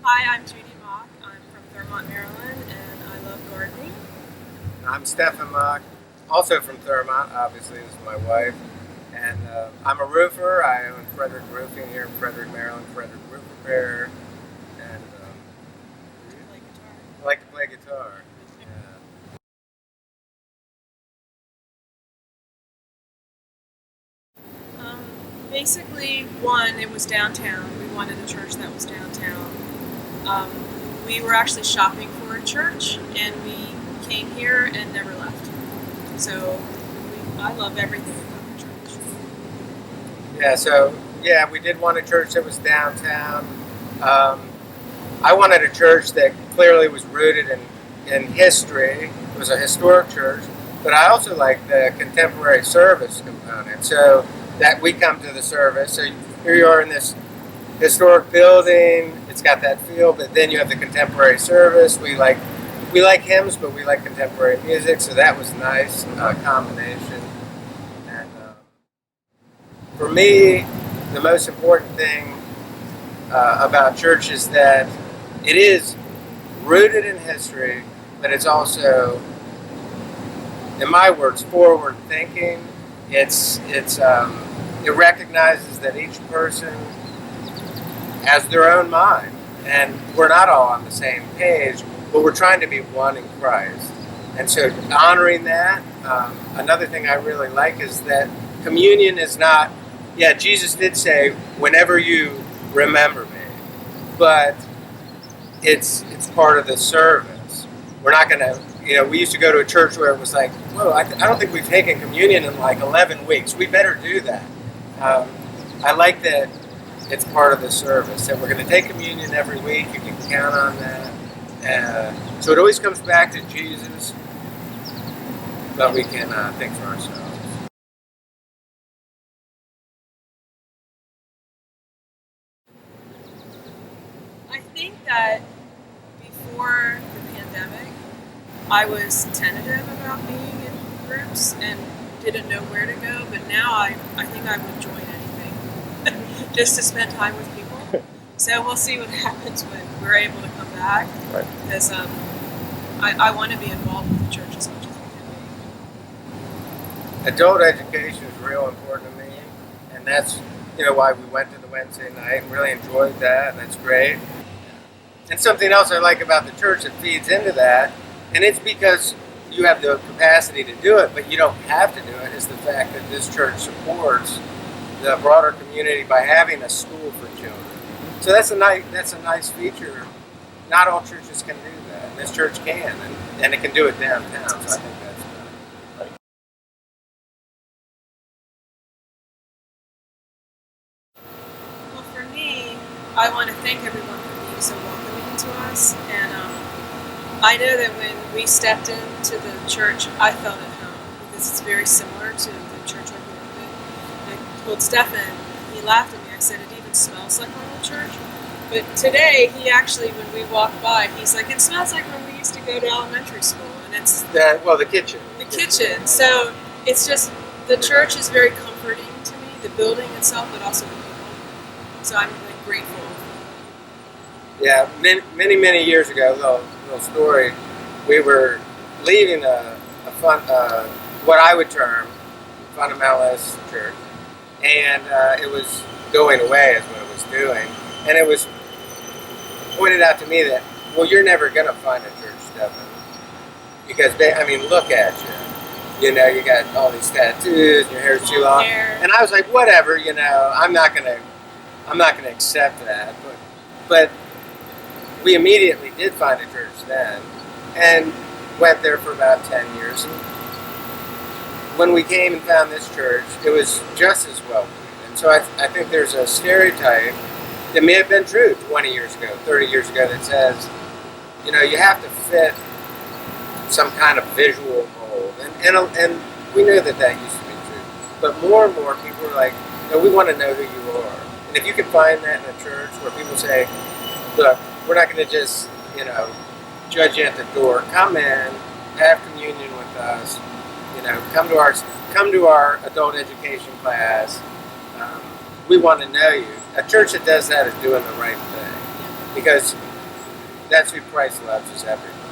Hi, I'm Judi Mach. I'm from Thurmont, Maryland, and I love gardening. I'm Stefan, also from Thurmont. Obviously, this is my wife. And I'm a roofer. I own Frederick Roofing here in Frederick, Maryland, Frederick Roof Repair. And Do you play guitar? I like to play guitar. Um, Basically, one, it was downtown. We wanted a church that was downtown. Um, we were actually shopping for a church, and we came here and never left. So I love everything about the church. We did want a church that was downtown. I wanted a church that clearly was rooted in history. It was a historic church, but I also like the contemporary service component. So that we come to the service. So here you are in this historic building. It's got that feel, but then you have the contemporary service. We like hymns, but we like contemporary music. So that was nice combination. And for me, the most important thing about church is that it is rooted in history, but it's also, in my words, forward thinking. It recognizes that each person has their own mind, and we're not all on the same page, but we're trying to be one in Christ. And so, honoring that. Another thing I really like is that communion is not. Yeah, Jesus did say, "Whenever you remember me," but it's part of the service. We're not going to. We used to go to a church where it was like, whoa, I don't think we've taken communion in like 11 weeks. We better do that. I like that it's part of the service, that we're going to take communion every week. You can count on that. So it always comes back to Jesus, but we can think for ourselves. I think that before the pandemic, I was tentative about being in groups and didn't know where to go, but now I think I would join anything just to spend time with people. So we'll see what happens when we're able to come back, Right. because I want to be involved with the church as much as I can Adult education is real important to me, and that's why we went to the Wednesday night and really enjoyed that, and that's great. And something else I like about the church that feeds into that, and it's because you have the capacity to do it, but you don't have to do it, is the fact that this church supports the broader community by having a school for children. So that's a nice feature. Not all churches can do that, and this church can, and it can do it downtown. So I think that's right. be. Well, for me, I want to thank everyone for being so welcoming to us, and I know that when we stepped into the church, I felt at home because it's very similar to the church I grew up in. And I told Stefan, he laughed at me. I said, it even smells like my old church. But today, he actually, when we walked by, he's like, it smells like when we used to go to elementary school. And it's The kitchen. the kitchen. So it's just, the church is very comforting to me, the building itself, but also the people. So I'm really grateful. Yeah, many years ago, little story. We were leaving a what I would term fundamentalist church, and it was going away, is what it was doing, and it was pointed out to me that, well, you're never going to find a church, Stefan, because look at you. You got all these tattoos, and your hair's too long, and I was like, whatever, I'm not gonna accept that, but we immediately did find a church then, and went there for about 10 years. And when we came and found this church, it was just as welcoming. And so I think there's a stereotype that may have been true 20 years ago, 30 years ago, that says, you have to fit some kind of visual mold. And we knew that used to be true. But more and more people are like, no, we want to know who you are. And if you can find that in a church where people say, look, we're not going to just, judge you at the door. Come in, have communion with us. Come to our adult education class. We want to know you. A church that does that is doing the right thing, because that's who Christ loves, is everyone.